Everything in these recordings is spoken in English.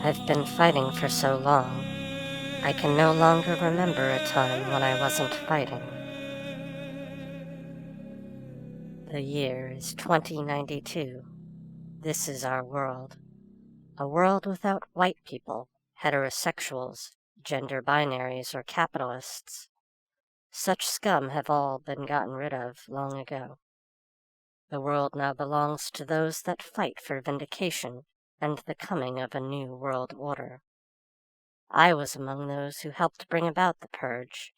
I've been fighting for so long, I can no longer remember a time when I wasn't fighting. The year is 2092. This is our world. A world without white people, heterosexuals, gender binaries, or capitalists. Such scum have all been gotten rid of long ago. The world now belongs to those that fight for vindication and the coming of a new world order. I was among those who helped bring about the purge,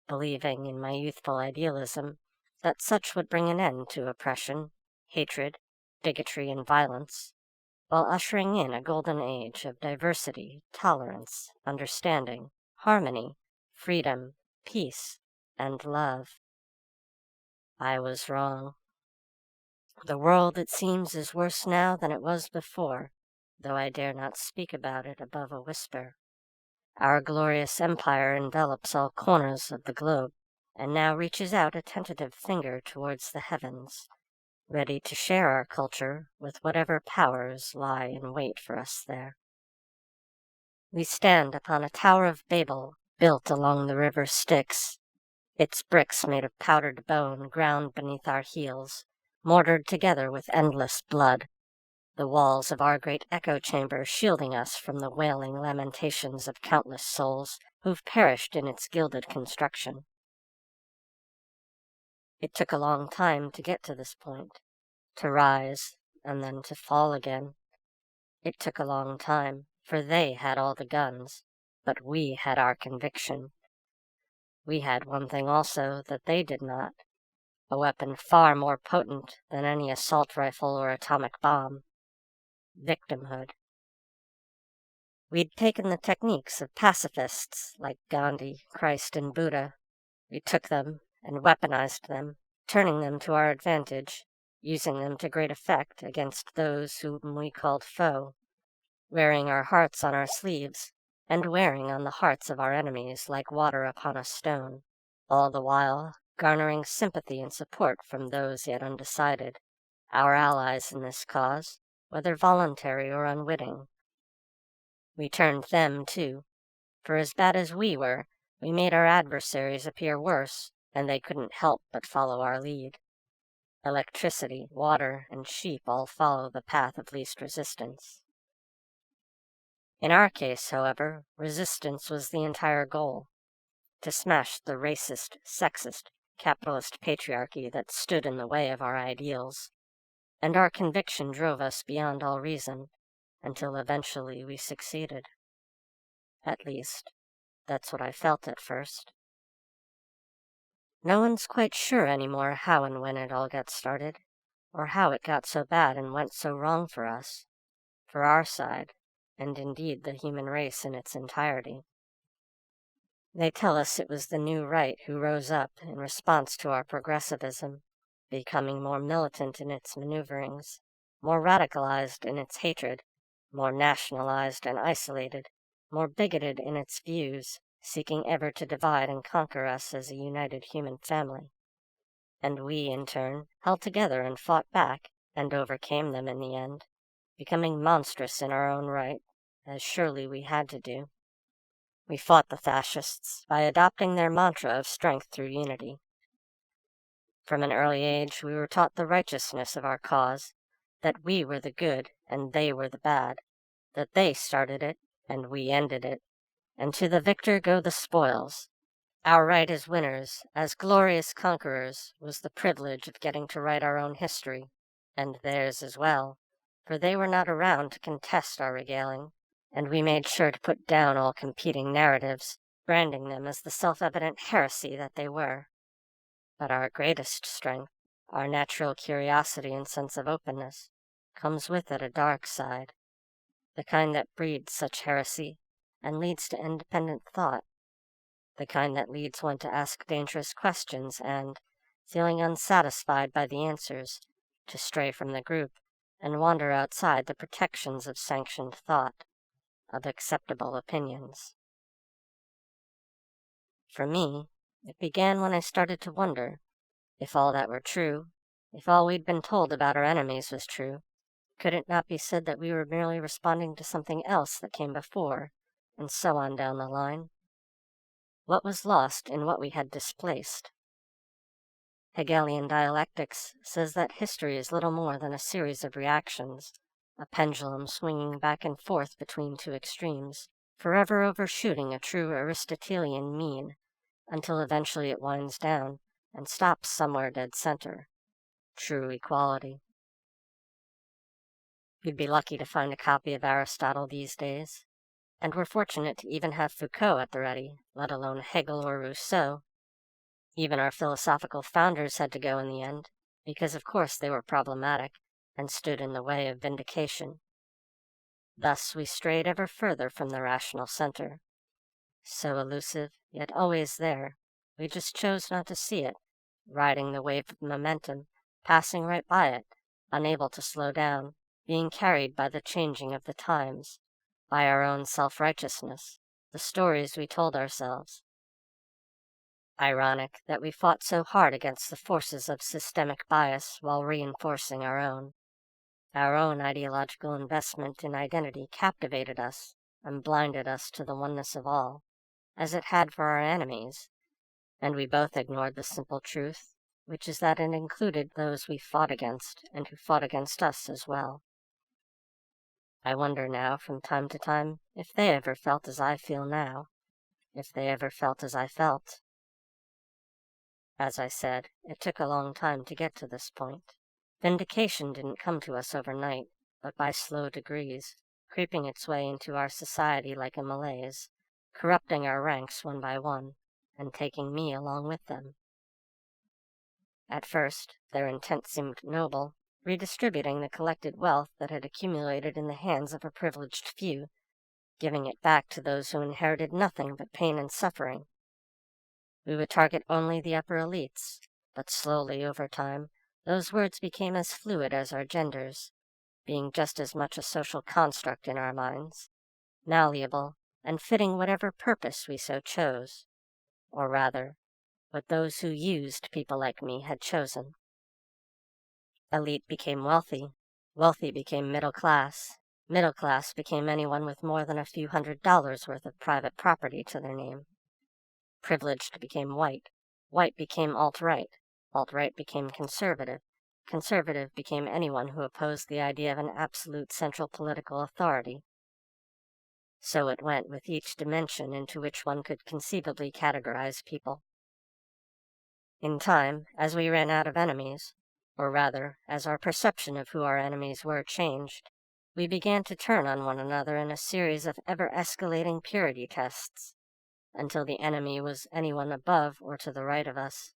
believing in my youthful idealism that such would bring an end to oppression, hatred, bigotry, and violence, while ushering in a golden age of diversity, tolerance, understanding, harmony, freedom, peace, and love. I was wrong. The world, it seems, is worse now than it was before, though I dare not speak about it above a whisper. Our glorious empire envelops all corners of the globe, and now reaches out a tentative finger towards the heavens, ready to share our culture with whatever powers lie in wait for us there. We stand upon a Tower of Babel built along the river Styx, its bricks made of powdered bone ground beneath our heels, mortared together with endless blood, the walls of our great echo chamber shielding us from the wailing lamentations of countless souls who've perished in its gilded construction. It took a long time to get to this point, to rise and then to fall again. It took a long time, for they had all the guns, but we had our conviction. We had one thing also that they did not, a weapon far more potent than any assault rifle or atomic bomb. Victimhood. We'd taken the techniques of pacifists like Gandhi, Christ, and Buddha. We took them and weaponized them, turning them to our advantage, using them to great effect against those whom we called foe, wearing our hearts on our sleeves, and wearing on the hearts of our enemies like water upon a stone, all the while garnering sympathy and support from those yet undecided, our allies in this cause, whether voluntary or unwitting. We turned them, too, for as bad as we were, we made our adversaries appear worse, and they couldn't help but follow our lead. Electricity, water, and sheep all follow the path of least resistance. In our case, however, resistance was the entire goal, to smash the racist, sexist, capitalist patriarchy that stood in the way of our ideals, and our conviction drove us beyond all reason, until eventually we succeeded. At least, that's what I felt at first. No one's quite sure anymore how and when it all got started, or how it got so bad and went so wrong for us, for our side, and indeed the human race in its entirety. They tell us it was the new right who rose up in response to our progressivism, becoming more militant in its maneuverings, more radicalized in its hatred, more nationalized and isolated, more bigoted in its views, seeking ever to divide and conquer us as a united human family. And we, in turn, held together and fought back, and overcame them in the end, becoming monstrous in our own right, as surely we had to do. We fought the fascists by adopting their mantra of strength through unity. From an early age, we were taught the righteousness of our cause, that we were the good and they were the bad, that they started it and we ended it, and to the victor go the spoils. Our right as winners, as glorious conquerors, was the privilege of getting to write our own history, and theirs as well, for they were not around to contest our regaling, and we made sure to put down all competing narratives, branding them as the self-evident heresy that they were. But our greatest strength, our natural curiosity and sense of openness, comes with it a dark side, the kind that breeds such heresy and leads to independent thought, the kind that leads one to ask dangerous questions and, feeling unsatisfied by the answers, to stray from the group and wander outside the protections of sanctioned thought, of acceptable opinions. For me, it began when I started to wonder, if all that were true, if all we'd been told about our enemies was true, Could it not be said that we were merely responding to something else that came before, and so on down the line? What was lost in what we had displaced? Hegelian dialectics says that history is little more than a series of reactions, a pendulum swinging back and forth between two extremes, forever overshooting a true Aristotelian mean, until eventually it winds down and stops somewhere dead center. True equality. You'd be lucky to find a copy of Aristotle these days, and we're fortunate to even have Foucault at the ready, let alone Hegel or Rousseau. Even our philosophical founders had to go in the end, because of course they were problematic and stood in the way of vindication. Thus we strayed ever further from the rational center. So elusive, yet always there, we just chose not to see it, riding the wave of momentum, passing right by it, unable to slow down, being carried by the changing of the times, by our own self-righteousness, the stories we told ourselves. Ironic that we fought so hard against the forces of systemic bias while reinforcing our own. Our own ideological investment in identity captivated us and blinded us to the oneness of all, as it had for our enemies, and we both ignored the simple truth, which is that it included those we fought against and who fought against us as well. I wonder now, from time to time, if they ever felt as I feel now, if they ever felt as I felt. As I said, it took a long time to get to this point. Vindication didn't come to us overnight, but by slow degrees, creeping its way into our society like a malaise, corrupting our ranks one by one, and taking me along with them. At first, their intent seemed noble, redistributing the collected wealth that had accumulated in the hands of a privileged few, giving it back to those who inherited nothing but pain and suffering. We would target only the upper elites, but slowly, over time, those words became as fluid as our genders, being just as much a social construct in our minds, malleable and fitting whatever purpose we so chose, or rather, what those who used people like me had chosen. Elite became wealthy, wealthy became middle class became anyone with more than a few $100s worth of private property to their name. Privileged became white, white became alt-right, alt-right became conservative, conservative became anyone who opposed the idea of an absolute central political authority. So it went with each dimension into which one could conceivably categorize people. In time, as we ran out of enemies, or rather, as our perception of who our enemies were changed, we began to turn on one another in a series of ever-escalating purity tests, until the enemy was anyone above or to the right of us.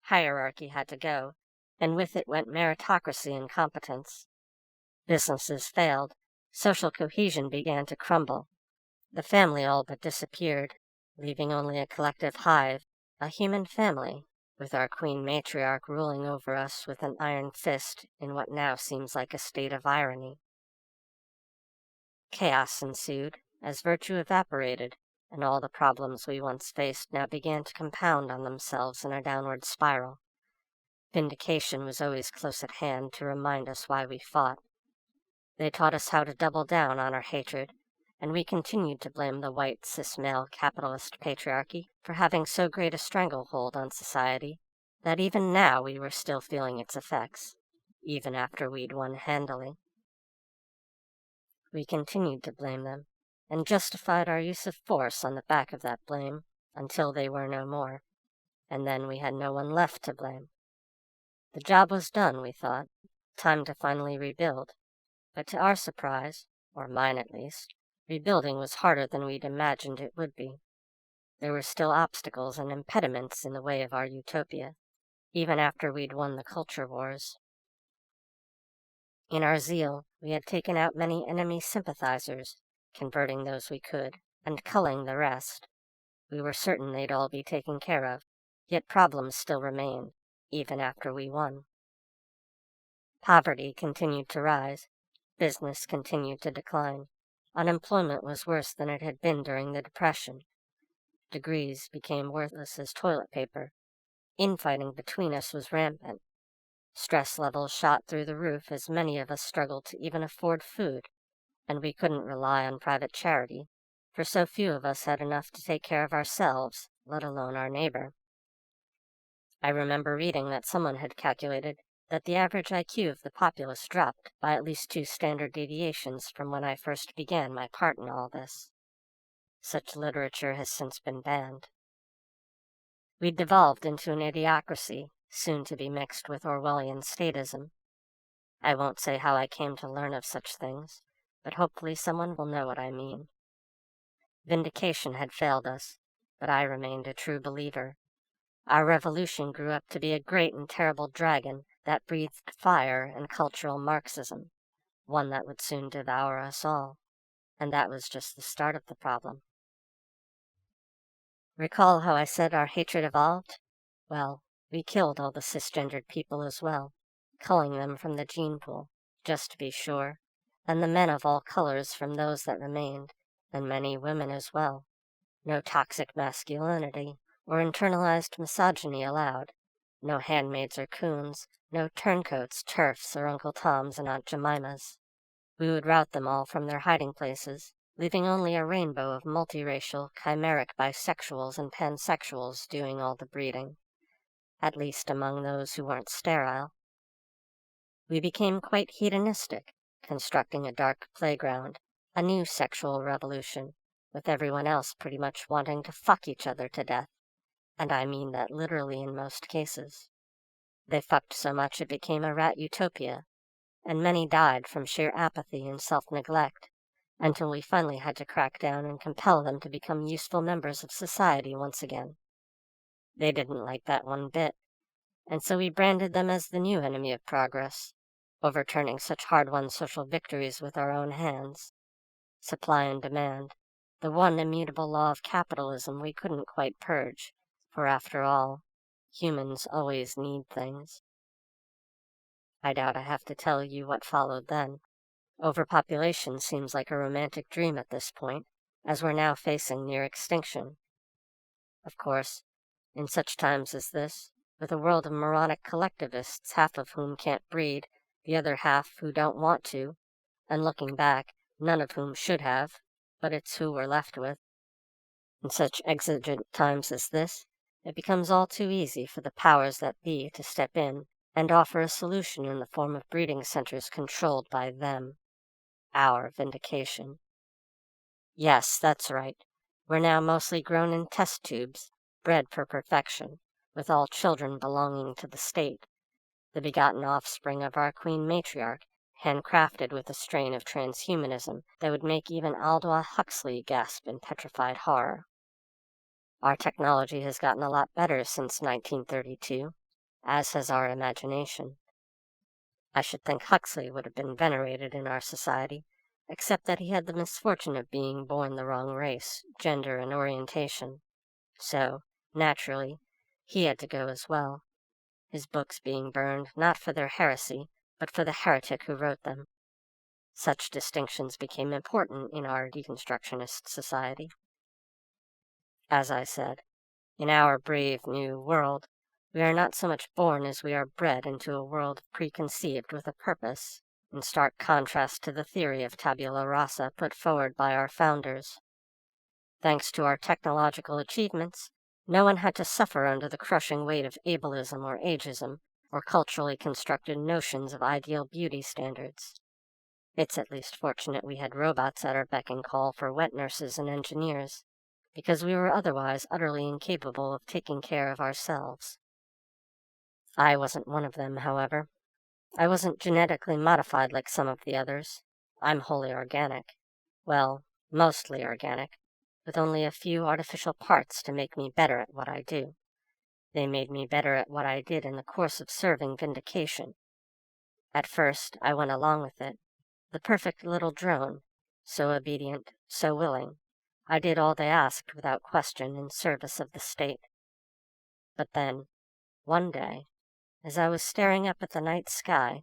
Hierarchy had to go, and with it went meritocracy and competence. Businesses failed, social cohesion began to crumble. The family all but disappeared, leaving only a collective hive, a human family, with our queen matriarch ruling over us with an iron fist in what now seems like a state of irony. Chaos ensued, as virtue evaporated, and all the problems we once faced now began to compound on themselves in a downward spiral. Vindication was always close at hand to remind us why we fought. They taught us how to double down on our hatred, and we continued to blame the white, cis-male capitalist patriarchy for having so great a stranglehold on society that even now we were still feeling its effects, even after we'd won handily. We continued to blame them, and justified our use of force on the back of that blame until they were no more, and then we had no one left to blame. The job was done, we thought, time to finally rebuild, but to our surprise, or mine at least, rebuilding was harder than we'd imagined it would be. There were still obstacles and impediments in the way of our utopia, even after we'd won the culture wars. In our zeal, we had taken out many enemy sympathizers, converting those we could, and culling the rest. We were certain they'd all be taken care of, yet problems still remained, even after we won. Poverty continued to rise, business continued to decline, unemployment was worse than it had been during the Depression. Degrees became worthless as toilet paper. Infighting between us was rampant. Stress levels shot through the roof as many of us struggled to even afford food, and we couldn't rely on private charity, for so few of us had enough to take care of ourselves, let alone our neighbor. I remember reading that someone had calculated that the average IQ of the populace dropped by at least 2 standard deviations from when I first began my part in all this. Such literature has since been banned. We'd devolved into an idiocracy, soon to be mixed with Orwellian statism. I won't say how I came to learn of such things, but hopefully someone will know what I mean. Vindication had failed us, but I remained a true believer. Our revolution grew up to be a great and terrible dragon that breathed fire and cultural Marxism, one that would soon devour us all, and that was just the start of the problem. Recall how I said our hatred evolved? Well, we killed all the cisgendered people as well, culling them from the gene pool, just to be sure, and the men of all colors from those that remained, and many women as well. No toxic masculinity or internalized misogyny allowed. No handmaids or coons, no turncoats, turfs, or Uncle Toms and Aunt Jemimas. We would rout them all from their hiding places, leaving only a rainbow of multiracial, chimeric bisexuals and pansexuals doing all the breeding, at least among those who weren't sterile. We became quite hedonistic, constructing a dark playground, a new sexual revolution, with everyone else pretty much wanting to fuck each other to death, and I mean that literally in most cases. They fucked so much it became a rat utopia, and many died from sheer apathy and self-neglect, until we finally had to crack down and compel them to become useful members of society once again. They didn't like that one bit, and so we branded them as the new enemy of progress, overturning such hard-won social victories with our own hands. Supply and demand, the one immutable law of capitalism we couldn't quite purge, for after all, humans always need things. I doubt I have to tell you what followed then. Overpopulation seems like a romantic dream at this point, as we're now facing near extinction. Of course, in such times as this, with a world of moronic collectivists, half of whom can't breed, the other half who don't want to, and looking back, none of whom should have, but it's who we're left with. In such exigent times as this, it becomes all too easy for the powers that be to step in and offer a solution in the form of breeding centers controlled by them. Our vindication. Yes, that's right. We're now mostly grown in test tubes, bred for perfection, with all children belonging to the state, the begotten offspring of our queen matriarch, handcrafted with a strain of transhumanism that would make even Aldous Huxley gasp in petrified horror. Our technology has gotten a lot better since 1932, as has our imagination. I should think Huxley would have been venerated in our society, except that he had the misfortune of being born the wrong race, gender, and orientation. So, naturally, he had to go as well, his books being burned not for their heresy, but for the heretic who wrote them. Such distinctions became important in our deconstructionist society. As I said, in our brave new world, we are not so much born as we are bred into a world preconceived with a purpose, in stark contrast to the theory of tabula rasa put forward by our founders. Thanks to our technological achievements, no one had to suffer under the crushing weight of ableism or ageism, or culturally constructed notions of ideal beauty standards. It's at least fortunate we had robots at our beck and call for wet nurses and engineers, because we were otherwise utterly incapable of taking care of ourselves. I wasn't one of them, however. I wasn't genetically modified like some of the others. I'm wholly organic. Well, mostly organic, with only a few artificial parts to make me better at what I do. They made me better at what I did in the course of serving Vindication. At first, I went along with it, the perfect little drone, so obedient, so willing. I did all they asked without question in service of the state. But then, one day, as I was staring up at the night sky,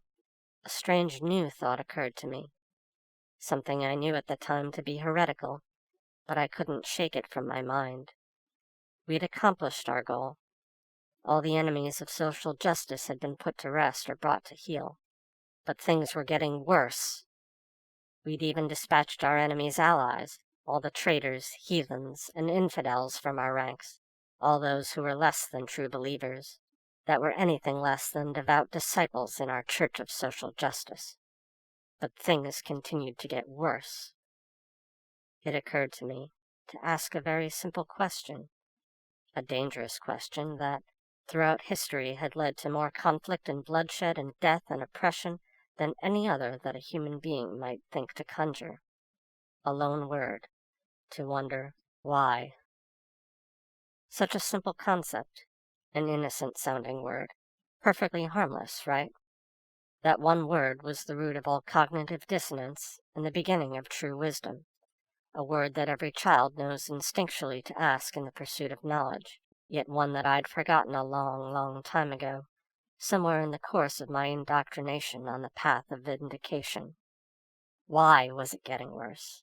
a strange new thought occurred to me. Something I knew at the time to be heretical, but I couldn't shake it from my mind. We'd accomplished our goal. All the enemies of social justice had been put to rest or brought to heel. But things were getting worse. We'd even dispatched our enemies' allies, all the traitors, heathens, and infidels from our ranks, all those who were less than true believers, that were anything less than devout disciples in our church of social justice. But things continued to get worse. It occurred to me to ask a very simple question, a dangerous question that, throughout history, had led to more conflict and bloodshed and death and oppression than any other that a human being might think to conjure. A lone word, to wonder why. Such a simple concept, an innocent-sounding word, perfectly harmless, right? That one word was the root of all cognitive dissonance and the beginning of true wisdom, a word that every child knows instinctually to ask in the pursuit of knowledge, yet one that I'd forgotten a long, long time ago, somewhere in the course of my indoctrination on the path of vindication. Why was it getting worse?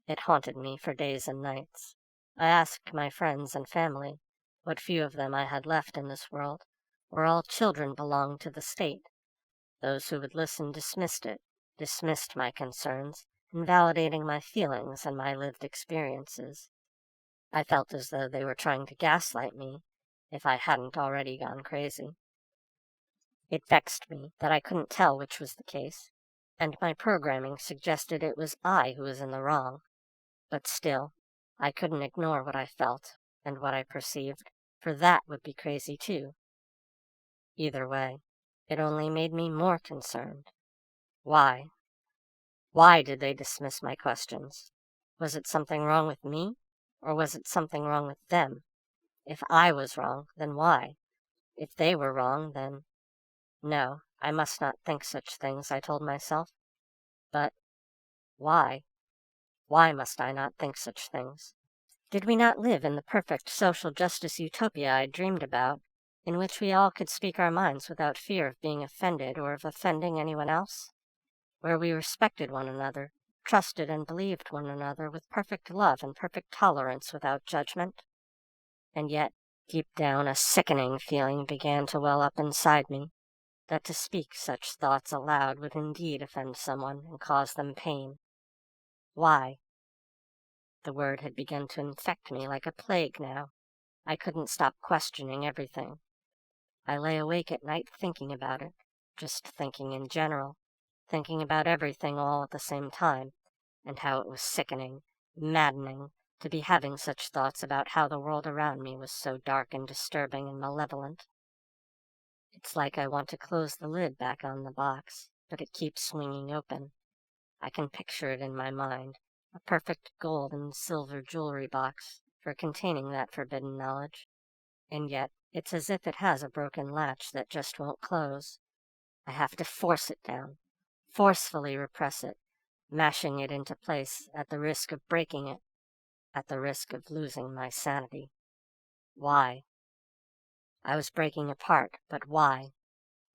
It haunted me for days and nights. I asked my friends and family, what few of them I had left in this world, where all children belonged to the state. Those who would listen dismissed it, dismissed my concerns, invalidating my feelings and my lived experiences. I felt as though they were trying to gaslight me, if I hadn't already gone crazy. It vexed me that I couldn't tell which was the case, and my programming suggested it was I who was in the wrong. But still, I couldn't ignore what I felt and what I perceived, for that would be crazy too. Either way, it only made me more concerned. Why? Why did they dismiss my questions? Was it something wrong with me, or was it something wrong with them? If I was wrong, then why? If they were wrong, then... No, I must not think such things, I told myself. But why? Why must I not think such things? Did we not live in the perfect social justice utopia I dreamed about, in which we all could speak our minds without fear of being offended or of offending anyone else? Where we respected one another, trusted and believed one another with perfect love and perfect tolerance without judgment? And yet, deep down, a sickening feeling began to well up inside me, that to speak such thoughts aloud would indeed offend someone and cause them pain. Why? The word had begun to infect me like a plague now. I couldn't stop questioning everything. I lay awake at night thinking about it, just thinking in general, thinking about everything all at the same time, and how it was sickening, maddening, to be having such thoughts about how the world around me was so dark and disturbing and malevolent. It's like I want to close the lid back on the box, but it keeps swinging open. I can picture it in my mind, a perfect gold and silver jewelry box for containing that forbidden knowledge. And yet, it's as if it has a broken latch that just won't close. I have to force it down, forcefully repress it, mashing it into place at the risk of breaking it, at the risk of losing my sanity. Why? I was breaking apart, but why?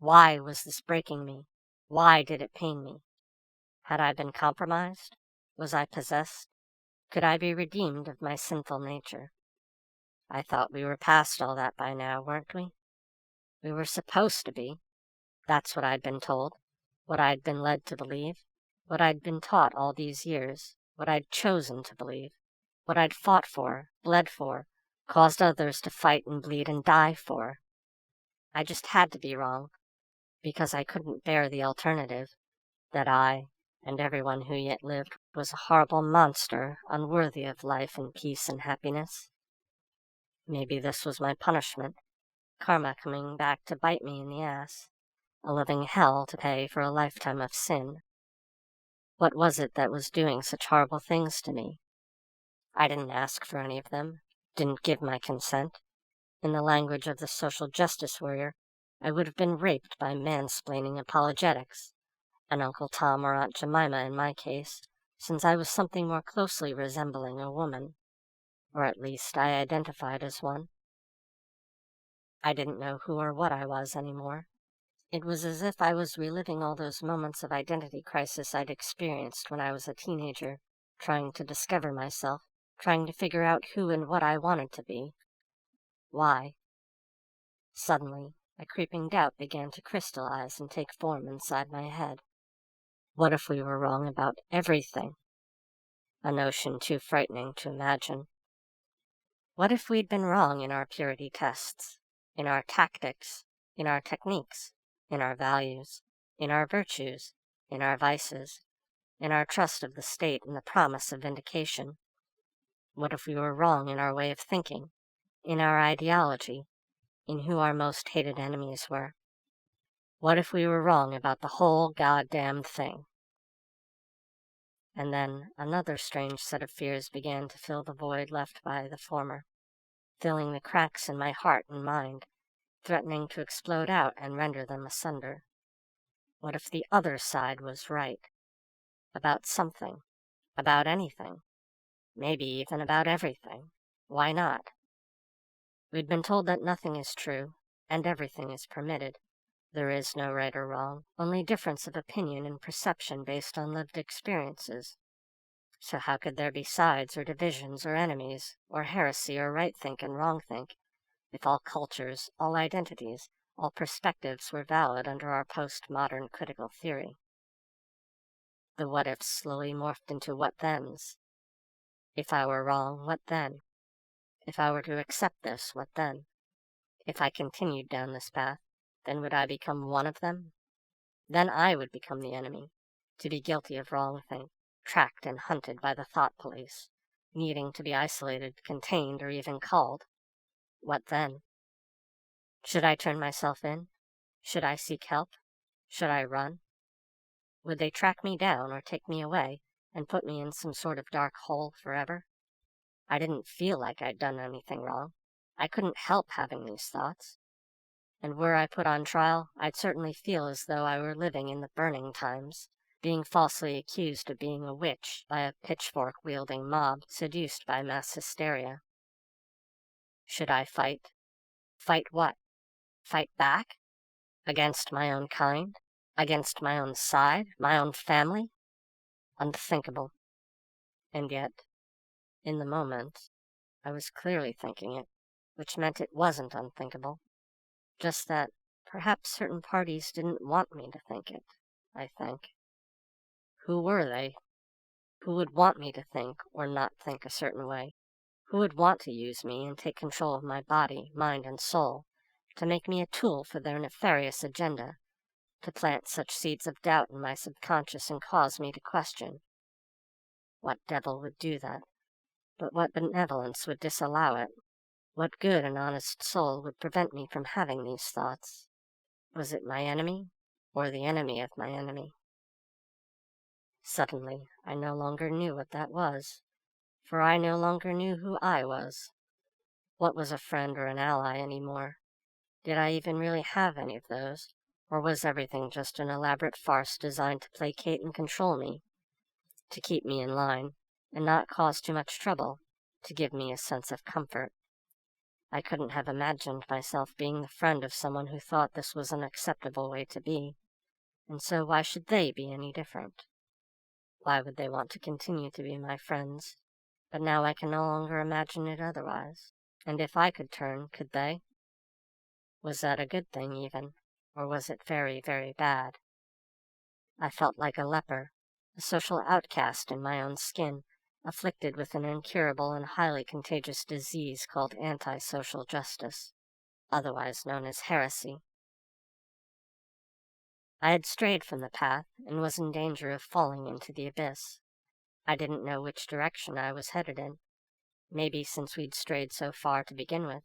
Why was this breaking me? Why did it pain me? Had I been compromised? Was I possessed? Could I be redeemed of my sinful nature? I thought we were past all that by now, weren't we? We were supposed to be. That's what I'd been told, what I'd been led to believe, what I'd been taught all these years, what I'd chosen to believe, what I'd fought for, bled for, caused others to fight and bleed and die for. I just had to be wrong, because I couldn't bear the alternative, that I, and everyone who yet lived, was a horrible monster, unworthy of life and peace and happiness. Maybe this was my punishment, karma coming back to bite me in the ass, a living hell to pay for a lifetime of sin. What was it that was doing such horrible things to me? I didn't ask for any of them, didn't give my consent. In the language of the social justice warrior, I would have been raped by mansplaining apologetics, an Uncle Tom or Aunt Jemima in my case, since I was something more closely resembling a woman, or at least I identified as one. I didn't know who or what I was anymore. It was as if I was reliving all those moments of identity crisis I'd experienced when I was a teenager, trying to discover myself, trying to figure out who and what I wanted to be. Why? Suddenly, a creeping doubt began to crystallize and take form inside my head. What if we were wrong about everything? A notion too frightening to imagine. What if we'd been wrong in our purity tests, in our tactics, in our techniques, in our values, in our virtues, in our vices, in our trust of the state and the promise of vindication? What if we were wrong in our way of thinking, in our ideology, in who our most hated enemies were? What if we were wrong about the whole goddamn thing? And then another strange set of fears began to fill the void left by the former, filling the cracks in my heart and mind, threatening to explode out and render them asunder. What if the other side was right? About something, about anything, maybe even about everything. Why not? We'd been told that nothing is true, and everything is permitted. There is no right or wrong, only difference of opinion and perception based on lived experiences. So how could there be sides or divisions or enemies, or heresy or right-think and wrong-think, if all cultures, all identities, all perspectives were valid under our postmodern critical theory? The what-ifs slowly morphed into what-thens. If I were wrong, what then? If I were to accept this, what then? If I continued down this path, then would I become one of them? Then I would become the enemy, to be guilty of wrong-think, tracked and hunted by the thought police, needing to be isolated, contained, or even called. What then? Should I turn myself in? Should I seek help? Should I run? Would they track me down or take me away and put me in some sort of dark hole forever? I didn't feel like I'd done anything wrong. I couldn't help having these thoughts. And were I put on trial, I'd certainly feel as though I were living in the burning times, being falsely accused of being a witch by a pitchfork-wielding mob seduced by mass hysteria. Should I fight? Fight what? Fight back? Against my own kind? Against my own side? My own family? Unthinkable. And yet, in the moment, I was clearly thinking it, which meant it wasn't unthinkable. Just that perhaps certain parties didn't want me to think it, I think. Who were they? Who would want me to think or not think a certain way? Who would want to use me and take control of my body, mind, and soul, to make me a tool for their nefarious agenda, to plant such seeds of doubt in my subconscious and cause me to question? What devil would do that? But what benevolence would disallow it? What good and honest soul would prevent me from having these thoughts? Was it my enemy, or the enemy of my enemy? Suddenly, I no longer knew what that was, for I no longer knew who I was. What was a friend or an ally anymore? Did I even really have any of those, or was everything just an elaborate farce designed to placate and control me, to keep me in line, and not cause too much trouble, to give me a sense of comfort? I couldn't have imagined myself being the friend of someone who thought this was an acceptable way to be, and so why should they be any different? Why would they want to continue to be my friends? But now I can no longer imagine it otherwise. And if I could turn, could they? Was that a good thing even, or was it very, very bad? I felt like a leper, a social outcast in my own skin, afflicted with an incurable and highly contagious disease called anti-social justice, otherwise known as heresy. I had strayed from the path and was in danger of falling into the abyss. I didn't know which direction I was headed in. Maybe since we'd strayed so far to begin with,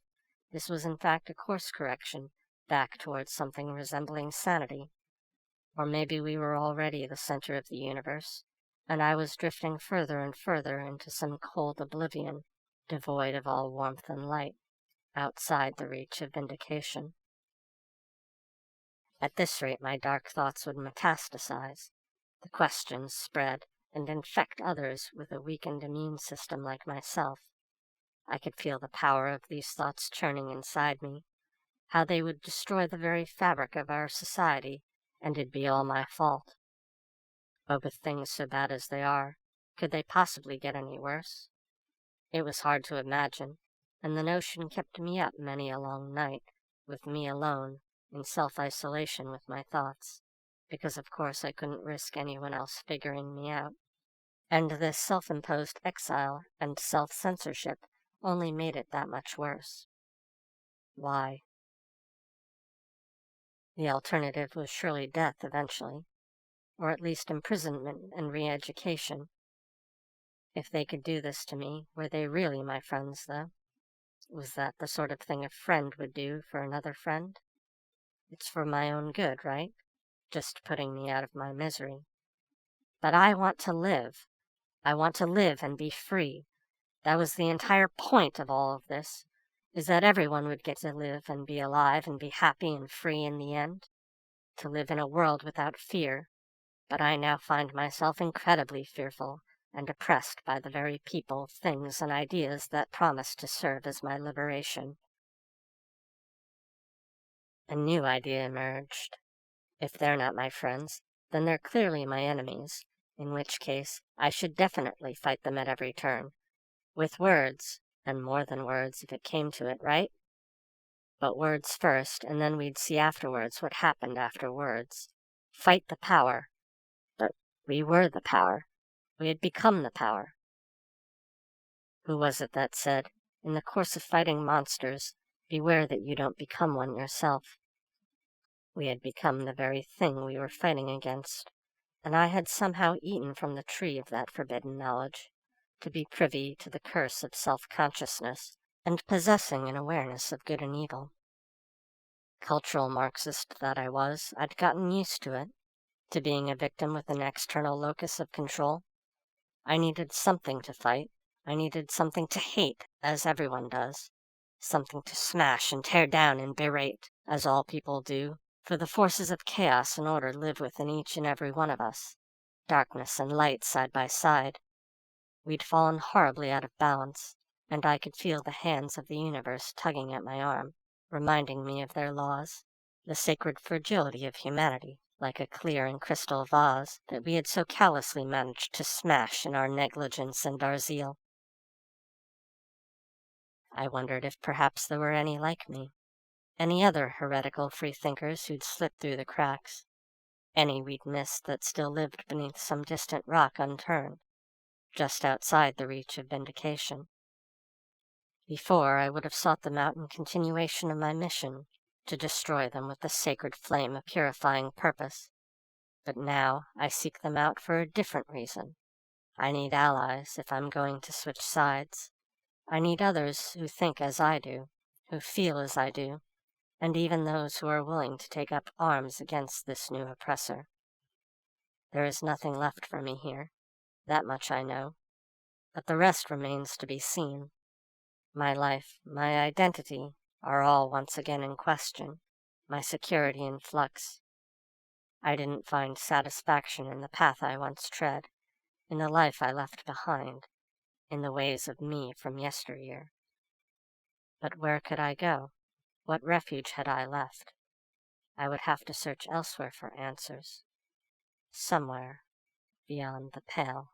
this was in fact a course correction back towards something resembling sanity. Or maybe we were already the center of the universe, and I was drifting further and further into some cold oblivion, devoid of all warmth and light, outside the reach of vindication. At this rate my dark thoughts would metastasize, the questions spread, and infect others with a weakened immune system like myself. I could feel the power of these thoughts churning inside me, how they would destroy the very fabric of our society, and it'd be all my fault. But with things so bad as they are, could they possibly get any worse? It was hard to imagine, and the notion kept me up many a long night, with me alone, in self-isolation with my thoughts, because of course I couldn't risk anyone else figuring me out. And this self-imposed exile and self-censorship only made it that much worse. Why? The alternative was surely death eventually, or at least imprisonment and re-education. If they could do this to me, were they really my friends, though? Was that the sort of thing a friend would do for another friend? It's for my own good, right? Just putting me out of my misery. But I want to live. I want to live and be free. That was the entire point of all of this, is that everyone would get to live and be alive and be happy and free in the end. To live in a world without fear. But I now find myself incredibly fearful and oppressed by the very people, things, and ideas that promise to serve as my liberation. A new idea emerged. If they're not my friends, then they're clearly my enemies, in which case I should definitely fight them at every turn. With words, and more than words if it came to it, right? But words first, and then we'd see afterwards what happened after words. Fight the power. But we were the power. We had become the power. Who was it that said, in the course of fighting monsters, beware that you don't become one yourself? We had become the very thing we were fighting against, and I had somehow eaten from the tree of that forbidden knowledge, to be privy to the curse of self-consciousness, and possessing an awareness of good and evil. Cultural Marxist that I was, I'd gotten used to it, to being a victim with an external locus of control. I needed something to fight. I needed something to hate, as everyone does. Something to smash and tear down and berate, as all people do, for the forces of chaos and order live within each and every one of us. Darkness and light side by side. We'd fallen horribly out of balance, and I could feel the hands of the universe tugging at my arm, reminding me of their laws, the sacred fragility of humanity, like a clear and crystal vase that we had so callously managed to smash in our negligence and our zeal. I wondered if perhaps there were any like me, any other heretical freethinkers who'd slipped through the cracks, any we'd missed that still lived beneath some distant rock unturned, just outside the reach of Vindication. Before, I would have sought them out in continuation of my mission, to destroy them with the sacred flame of purifying purpose. But now I seek them out for a different reason. I need allies if I'm going to switch sides. I need others who think as I do, who feel as I do, and even those who are willing to take up arms against this new oppressor. There is nothing left for me here, that much I know, but the rest remains to be seen. My life, my identity, are all once again in question, my security in flux. I didn't find satisfaction in the path I once tread, in the life I left behind, in the ways of me from yesteryear. But where could I go? What refuge had I left? I would have to search elsewhere for answers, somewhere beyond the pale.